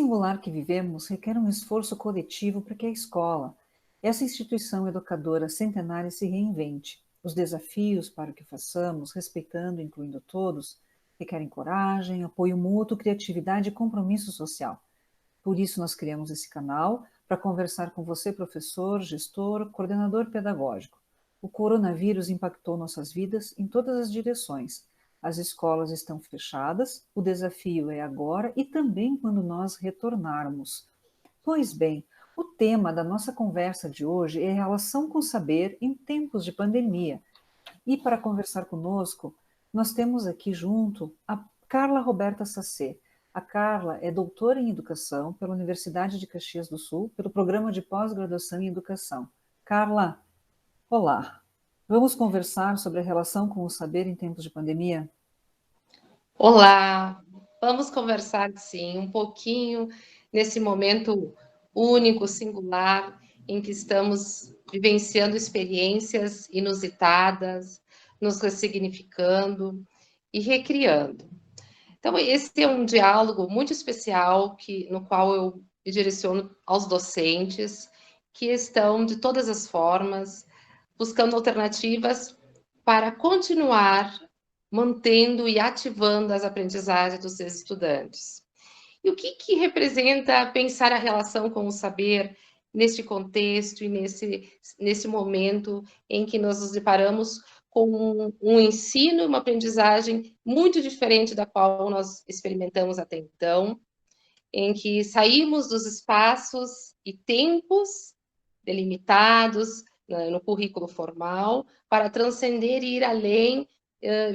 singular que vivemos requer um esforço coletivo para que a escola, essa instituição educadora centenária, se reinvente. Os desafios para que o façamos, respeitando e incluindo todos, requerem coragem, apoio mútuo, criatividade e compromisso social. Por isso, nós criamos esse canal para conversar com você, professor, gestor, coordenador pedagógico. O coronavírus impactou nossas vidas em todas as direções. As escolas estão fechadas, o desafio é agora e também quando nós retornarmos. Pois bem, o tema da nossa conversa de hoje é relação com o saber em tempos de pandemia. E para conversar conosco, nós temos aqui junto a Carla Roberta Sacê. A Carla é doutora em Educação pela Universidade de Caxias do Sul, pelo Programa de Pós-Graduação em Educação. Carla, olá. Vamos conversar sobre a relação com o saber em tempos de pandemia? Olá, vamos conversar sim um pouquinho nesse momento único, singular, em que estamos vivenciando experiências inusitadas, nos ressignificando e recriando. Então, esse é um diálogo muito especial no qual eu me direciono aos docentes que estão, de todas as formas, buscando alternativas para continuar mantendo e ativando as aprendizagens dos seus estudantes. E o que representa pensar a relação com o saber neste contexto e nesse momento em que nós nos deparamos com um ensino, uma aprendizagem muito diferente da qual nós experimentamos até então, em que saímos dos espaços e tempos delimitados no currículo formal para transcender e ir além,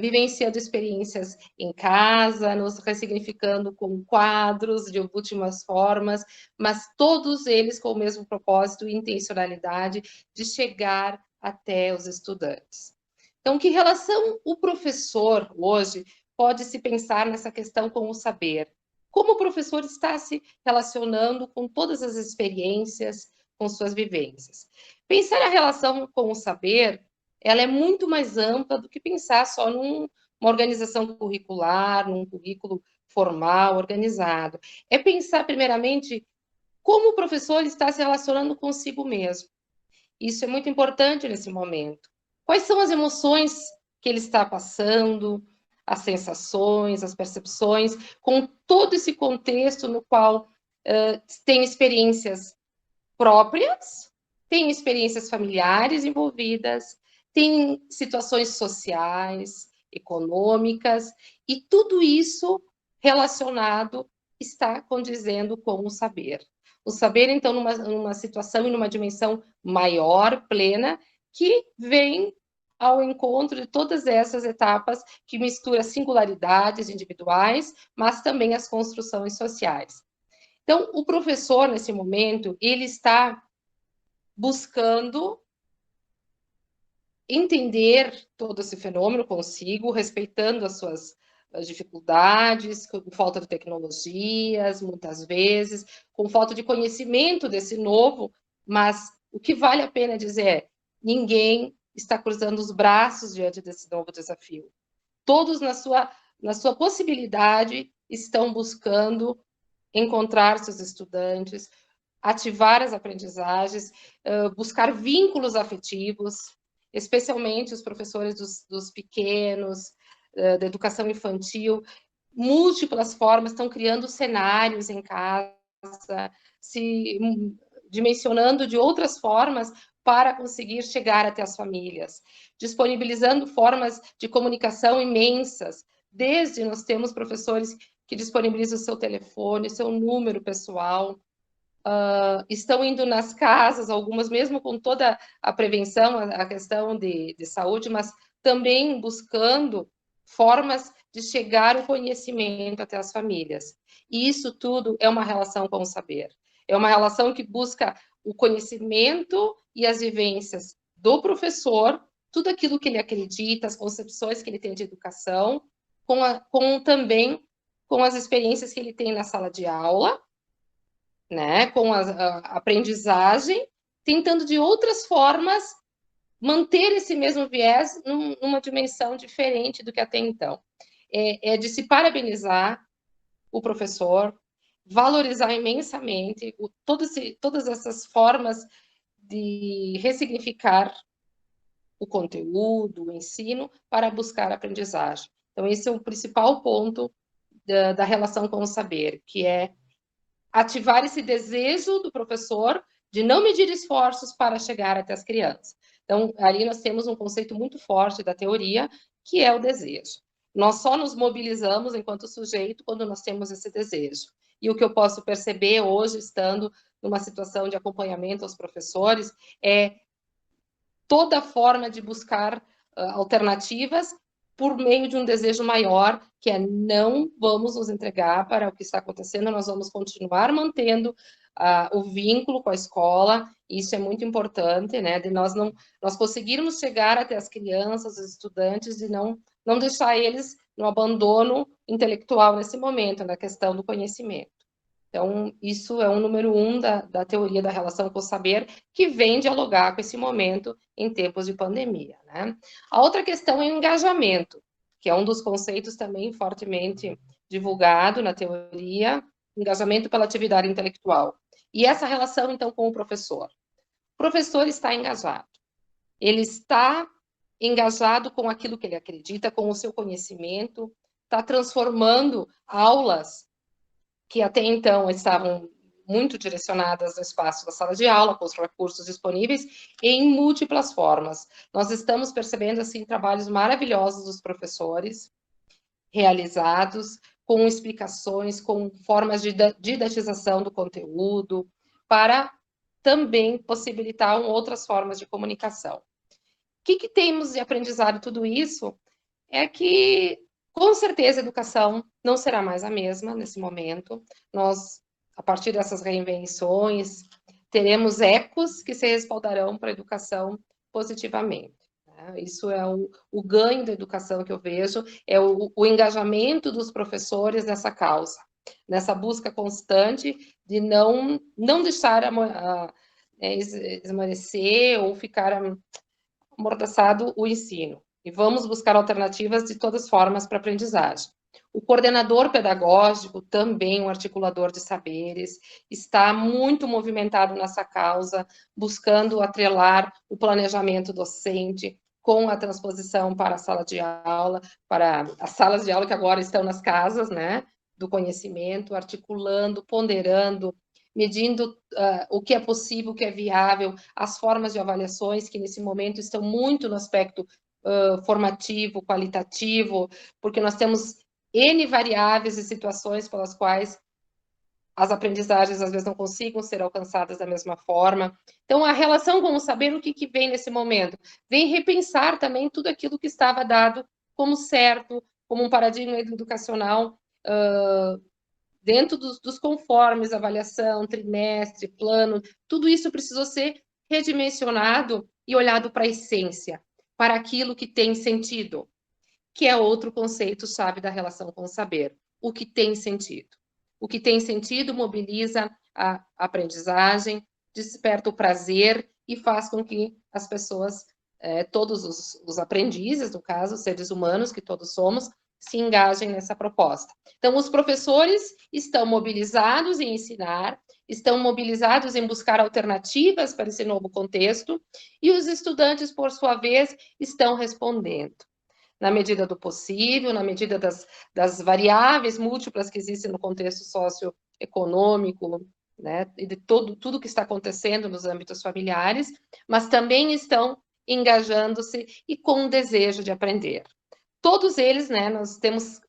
vivenciando experiências em casa, nos ressignificando com quadros de últimas formas, mas todos eles com o mesmo propósito e intencionalidade de chegar até os estudantes. Então, que relação o professor hoje pode se pensar nessa questão com o saber? Como o professor está se relacionando com todas as experiências, com suas vivências? Pensar a relação com o saber, ela é muito mais ampla do que pensar só numa organização curricular, num currículo formal, organizado. É pensar, primeiramente, como o professor está se relacionando consigo mesmo. Isso é muito importante nesse momento. Quais são as emoções que ele está passando, as sensações, as percepções, com todo esse contexto no qual tem experiências próprias, tem experiências familiares envolvidas, tem situações sociais, econômicas, e tudo isso relacionado está condizendo com o saber. O saber, então, numa situação e numa dimensão maior, plena, que vem ao encontro de todas essas etapas que mistura singularidades individuais, mas também as construções sociais. Então, o professor, nesse momento, ele está buscando entender todo esse fenômeno consigo, respeitando as suas dificuldades, com falta de tecnologias, muitas vezes, com falta de conhecimento desse novo, mas o que vale a pena dizer é: ninguém está cruzando os braços diante desse novo desafio. Todos, na sua possibilidade, estão buscando encontrar seus estudantes, ativar as aprendizagens, buscar vínculos afetivos, especialmente os professores dos pequenos, da educação infantil, múltiplas formas, estão criando cenários em casa, se dimensionando de outras formas para conseguir chegar até as famílias, disponibilizando formas de comunicação imensas. Desde nós temos professores que disponibilizam o seu telefone, o seu número pessoal, estão indo nas casas, algumas mesmo com toda a prevenção, a questão de saúde, mas também buscando formas de chegar o conhecimento até as famílias. E isso tudo é uma relação com o saber. É uma relação que busca o conhecimento e as vivências do professor, tudo aquilo que ele acredita, as concepções que ele tem de educação, também com as experiências que ele tem na sala de aula, né, com a aprendizagem, tentando de outras formas manter esse mesmo viés numa dimensão diferente do que até então. É de se parabenizar o professor, valorizar imensamente todas essas formas de ressignificar o conteúdo, o ensino, para buscar aprendizagem. Então, esse é o principal ponto da relação com o saber, que é ativar esse desejo do professor de não medir esforços para chegar até as crianças. Então, ali nós temos um conceito muito forte da teoria, que é o desejo. Nós só nos mobilizamos enquanto sujeito quando nós temos esse desejo. E o que eu posso perceber hoje, estando numa situação de acompanhamento aos professores, é toda forma de buscar alternativas por meio de um desejo maior, que é não vamos nos entregar para o que está acontecendo, nós vamos continuar mantendo o vínculo com a escola, isso é muito importante, né, de nós conseguirmos chegar até as crianças, os estudantes, e não deixar eles no abandono intelectual nesse momento, na questão do conhecimento. Então, isso é um número 1 da teoria da relação com o saber, que vem dialogar com esse momento em tempos de pandemia, né? A outra questão é o engajamento, que é um dos conceitos também fortemente divulgado na teoria, engajamento pela atividade intelectual. E essa relação, então, com o professor. O professor está engajado. Ele está engajado com aquilo que ele acredita, com o seu conhecimento, está transformando aulas que até então estavam muito direcionadas no espaço da sala de aula, com os recursos disponíveis, em múltiplas formas. Nós estamos percebendo, assim, trabalhos maravilhosos dos professores, realizados, com explicações, com formas de didatização do conteúdo, para também possibilitar outras formas de comunicação. O que temos de aprendizado tudo isso? É que, com certeza, a educação não será mais a mesma nesse momento. Nós, a partir dessas reinvenções, teremos ecos que se respaldarão para a educação positivamente. Né? Isso é o ganho da educação que eu vejo, é o engajamento dos professores nessa causa, nessa busca constante de não deixar esmorecer ou ficar amordaçado o ensino. E vamos buscar alternativas de todas as formas para a aprendizagem. O coordenador pedagógico, também um articulador de saberes, está muito movimentado nessa causa, buscando atrelar o planejamento docente com a transposição para a sala de aula, para as salas de aula que agora estão nas casas, né, do conhecimento, articulando, ponderando, medindo o que é possível, o que é viável, as formas de avaliações que nesse momento estão muito no aspecto formativo, qualitativo, porque nós temos N variáveis e situações pelas quais as aprendizagens às vezes não consigam ser alcançadas da mesma forma. Então, a relação com o saber, o que vem nesse momento? Vem repensar também tudo aquilo que estava dado como certo, como um paradigma educacional dentro dos conformes, avaliação, trimestre, plano, tudo isso precisou ser redimensionado e olhado para a essência, para aquilo que tem sentido, que é outro conceito-chave da relação com o saber, o que tem sentido. O que tem sentido mobiliza a aprendizagem, desperta o prazer e faz com que as pessoas, todos os aprendizes, no caso, seres humanos que todos somos, se engajem nessa proposta. Então, os professores estão mobilizados em ensinar, estão mobilizados em buscar alternativas para esse novo contexto, e os estudantes, por sua vez, estão respondendo. Na medida do possível, na medida das variáveis múltiplas que existem no contexto socioeconômico, né, e de tudo que está acontecendo nos âmbitos familiares, mas também estão engajando-se e com o desejo de aprender. Todos eles, né, nós temos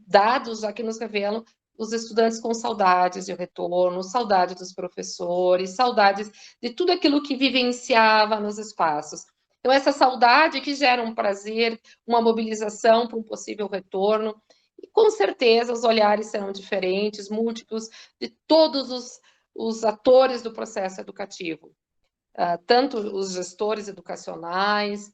dados já que nos revelam os estudantes com saudades de retorno, saudade dos professores, saudades de tudo aquilo que vivenciava nos espaços. Então, essa saudade que gera um prazer, uma mobilização para um possível retorno, e com certeza os olhares serão diferentes, múltiplos, de todos os atores do processo educativo, tanto os gestores educacionais,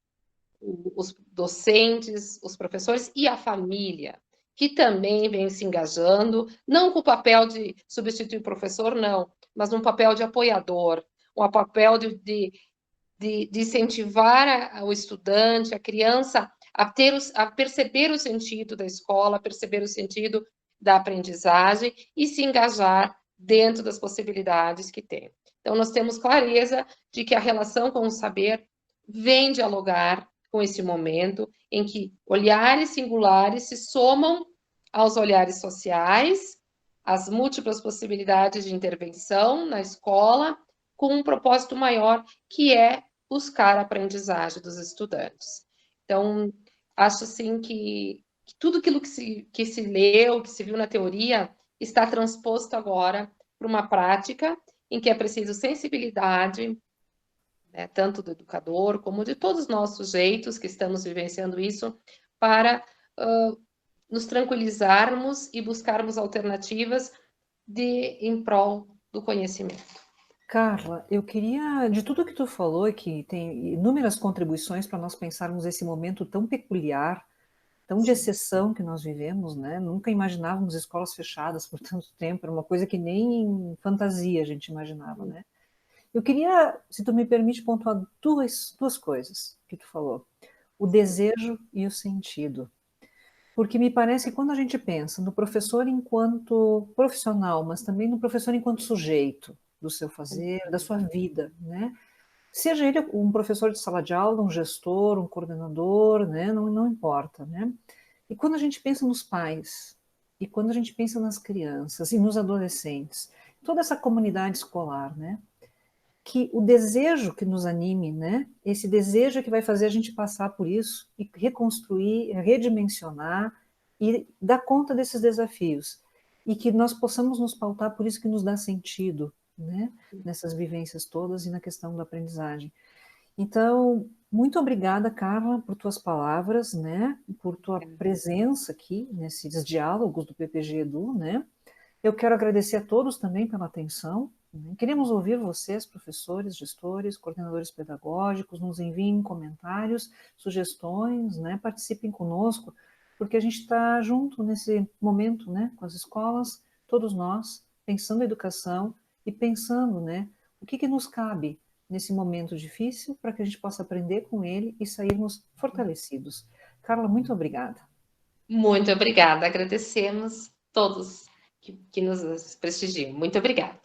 os docentes, os professores e a família, que também vem se engajando, não com o papel de substituir o professor, não, mas num papel de apoiador, um papel de incentivar o estudante, a criança, a perceber o sentido da escola, a perceber o sentido da aprendizagem e se engajar dentro das possibilidades que tem. Então, nós temos clareza de que a relação com o saber vem dialogar com esse momento em que olhares singulares se somam aos olhares sociais, às múltiplas possibilidades de intervenção na escola, com um propósito maior, que é buscar a aprendizagem dos estudantes. Então, acho assim que tudo aquilo que se leu, que se viu na teoria, está transposto agora para uma prática em que é preciso sensibilidade, né, tanto do educador como de todos nós sujeitos que estamos vivenciando isso, para nos tranquilizarmos e buscarmos alternativas em prol do conhecimento. Carla, eu queria, de tudo que tu falou, e que tem inúmeras contribuições para nós pensarmos esse momento tão peculiar, tão de exceção que nós vivemos, né? Nunca imaginávamos escolas fechadas por tanto tempo, era uma coisa que nem em fantasia a gente imaginava, né? Eu queria, se tu me permite, pontuar duas coisas que tu falou. O desejo e o sentido. Porque me parece que quando a gente pensa no professor enquanto profissional, mas também no professor enquanto sujeito do seu fazer, da sua vida, né? Seja ele um professor de sala de aula, um gestor, um coordenador, né? Não importa, né? E quando a gente pensa nos pais, e quando a gente pensa nas crianças e nos adolescentes, toda essa comunidade escolar, né? Que o desejo que nos anime, né? Esse desejo é que vai fazer a gente passar por isso e reconstruir, redimensionar e dar conta desses desafios. E que nós possamos nos pautar por isso que nos dá sentido, né? Nessas vivências todas e na questão da aprendizagem. Então, muito obrigada, Carla, por tuas palavras, né? Por tua presença aqui nesses diálogos do PPG Edu, né? Eu quero agradecer a todos também pela atenção. Queremos ouvir vocês, professores, gestores, coordenadores pedagógicos, nos enviem comentários, sugestões, né? Participem conosco, porque a gente está junto nesse momento, né? Com as escolas, todos nós, pensando a educação e pensando, né? O que nos cabe nesse momento difícil para que a gente possa aprender com ele e sairmos fortalecidos. Carla, muito obrigada. Muito obrigada, agradecemos todos que nos prestigiam. Muito obrigada.